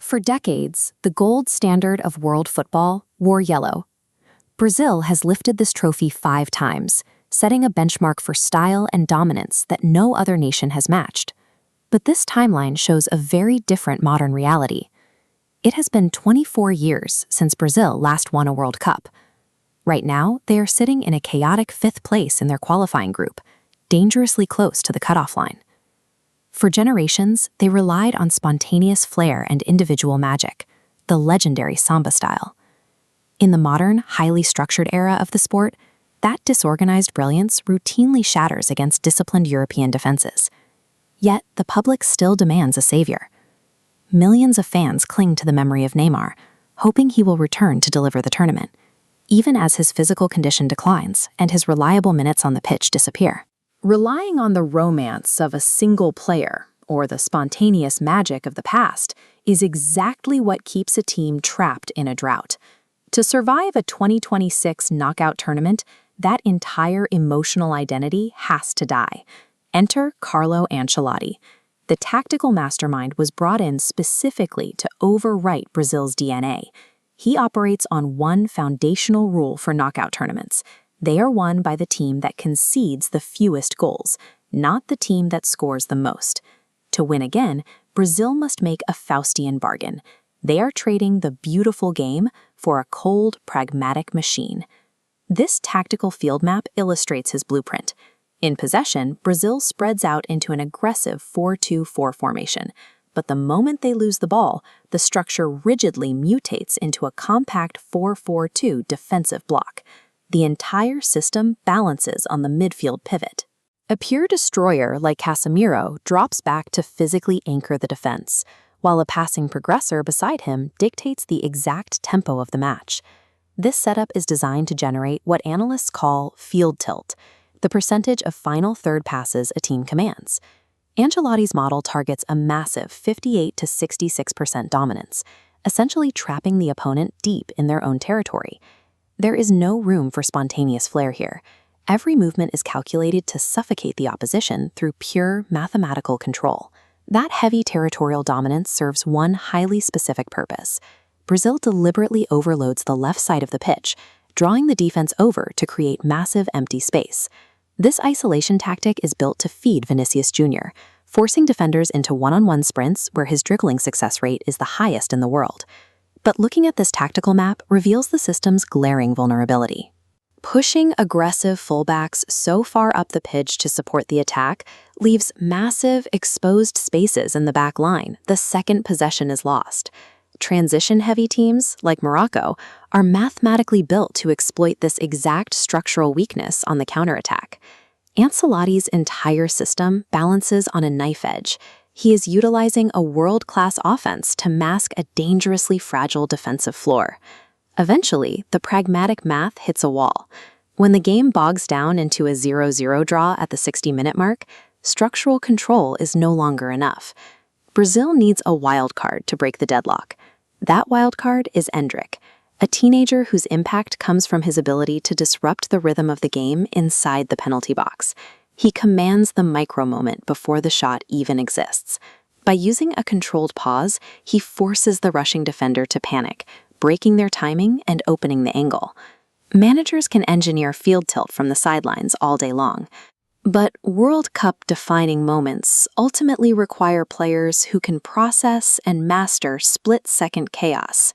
For decades, the gold standard of world football wore yellow. Brazil has lifted this trophy 5 times, setting a benchmark for style and dominance that no other nation has matched. But this timeline shows a very different modern reality. It has been 24 years since Brazil last won a World Cup. Right now, they are sitting in a chaotic 5th place in their qualifying group, dangerously close to the cutoff line. For generations, they relied on spontaneous flair and individual magic, the legendary samba style. In the modern, highly structured era of the sport, that disorganized brilliance routinely shatters against disciplined European defenses. Yet, the public still demands a savior. Millions of fans cling to the memory of Neymar, hoping he will return to deliver the tournament, even as his physical condition declines and his reliable minutes on the pitch disappear. Relying on the romance of a single player, or the spontaneous magic of the past, is exactly what keeps a team trapped in a drought. To survive a 2026 knockout tournament, that entire emotional identity has to die. Enter Carlo Ancelotti. The tactical mastermind was brought in specifically to overwrite Brazil's DNA. He operates on one foundational rule for knockout tournaments. They are won by the team that concedes the fewest goals, not the team that scores the most. To win again, Brazil must make a Faustian bargain. They are trading the beautiful game for a cold, pragmatic machine. This tactical field map illustrates his blueprint. In possession, Brazil spreads out into an aggressive 4-2-4 formation. But the moment they lose the ball, the structure rigidly mutates into a compact 4-4-2 defensive block. The entire system balances on the midfield pivot. A pure destroyer like Casemiro drops back to physically anchor the defense, while a passing progressor beside him dictates the exact tempo of the match. This setup is designed to generate what analysts call field tilt, the percentage of final third passes a team commands. Ancelotti's model targets a massive 58 to 66% dominance, essentially trapping the opponent deep in their own territory. There is no room for spontaneous flair here. Every movement is calculated to suffocate the opposition through pure mathematical control. That heavy territorial dominance serves one highly specific purpose. Brazil deliberately overloads the left side of the pitch, drawing the defense over to create massive empty space. This isolation tactic is built to feed Vinícius Jr, forcing defenders into one-on-one sprints where his dribbling success rate is the highest in the world. But looking at this tactical map reveals the system's glaring vulnerability. Pushing aggressive fullbacks so far up the pitch to support the attack leaves massive exposed spaces in the back line the second possession is lost. Transition-heavy teams, like Morocco, are mathematically built to exploit this exact structural weakness on the counterattack. Ancelotti's entire system balances on a knife edge. He is utilizing a world-class offense to mask a dangerously fragile defensive floor. Eventually, the pragmatic math hits a wall. When the game bogs down into a 0-0 draw at the 60-minute mark, structural control is no longer enough. Brazil needs a wild card to break the deadlock. That wild card is Endrick, a teenager whose impact comes from his ability to disrupt the rhythm of the game inside the penalty box. He commands the micro-moment before the shot even exists. By using a controlled pause, he forces the rushing defender to panic, breaking their timing and opening the angle. Managers can engineer field tilt from the sidelines all day long, but World Cup-defining moments ultimately require players who can process and master split-second chaos.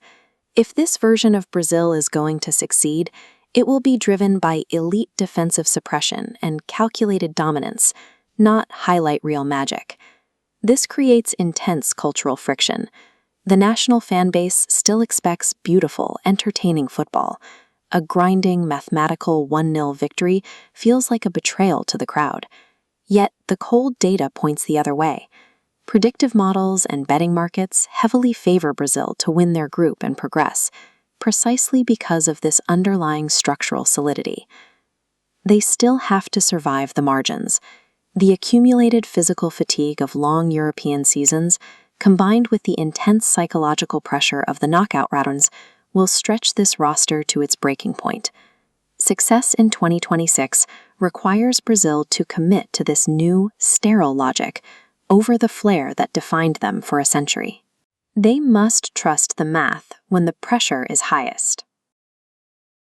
If this version of Brazil is going to succeed, it will be driven by elite defensive suppression and calculated dominance, not highlight reel magic. This creates intense cultural friction. The national fan base still expects beautiful, entertaining football. A grinding, mathematical 1-0 victory feels like a betrayal to the crowd. Yet, the cold data points the other way. Predictive models and betting markets heavily favor Brazil to win their group and progress, precisely because of this underlying structural solidity. They still have to survive the margins. The accumulated physical fatigue of long European seasons, combined with the intense psychological pressure of the knockout rounds, will stretch this roster to its breaking point. Success in 2026 requires Brazil to commit to this new, sterile logic over the flair that defined them for a century. They must trust the math when the pressure is highest.